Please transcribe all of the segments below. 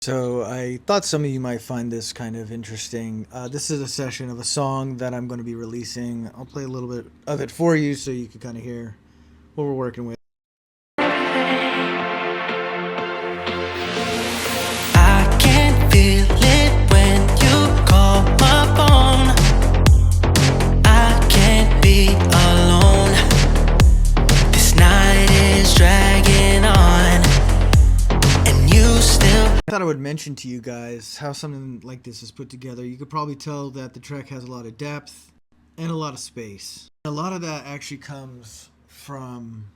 So I thought some of you might find this kind of interesting. This is a session of a song that I'm going to be releasing. I'll play a little bit of it for you so you can kind of hear what we're working with. I can feel it when you call my phone. I can't be alone. This night is dragging on, and you still. I thought I would mention to you guys how something like this is put together. You could probably tell that the track has a lot of depth and a lot of space. A lot of that actually comes from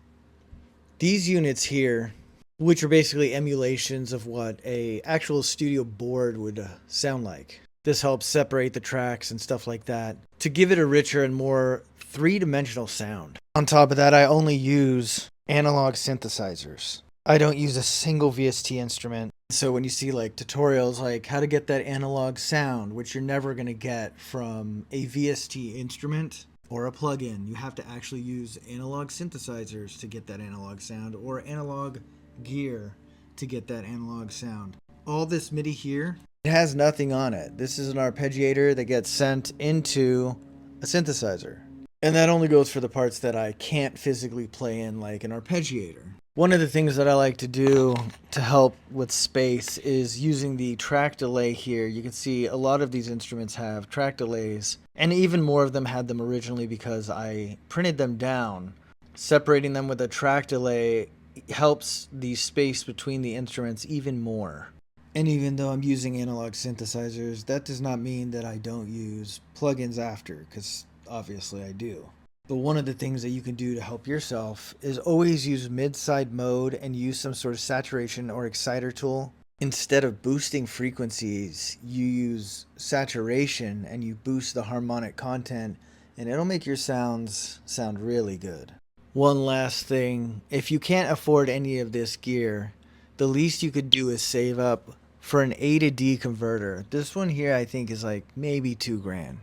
these units here, which are basically emulations of what a actual studio board would sound like. This helps separate the tracks and stuff like that to give it a richer and more three-dimensional sound. On top of that, I only use analog synthesizers. I don't use a single VST instrument. So when you see like tutorials like how to get that analog sound, which you're never going to get from a VST instrument or a plugin, you have to actually use analog synthesizers to get that analog sound, or analog gear to get that analog sound. All this MIDI here, it has nothing on it. This is an arpeggiator that gets sent into a synthesizer. And that only goes for the parts that I can't physically play in, like an arpeggiator. One of the things that I like to do to help with space is using the track delay here. You can see a lot of these instruments have track delays, and even more of them had them originally because I printed them down. Separating them with a track delay helps the space between the instruments even more. And even though I'm using analog synthesizers, that does not mean that I don't use plugins after, because obviously I do. But one of the things that you can do to help yourself is always use mid-side mode and use some sort of saturation or exciter tool. Instead of boosting frequencies, you use saturation and you boost the harmonic content, and it'll make your sounds sound really good. One last thing, if you can't afford any of this gear, the least you could do is save up for an A to D converter. This one here I think is like maybe $2,000.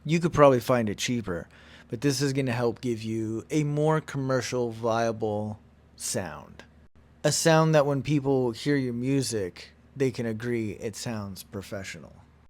You could probably find it cheaper, but this is going to help give you a more commercial viable sound. A sound that when people hear your music, they can agree it sounds professional.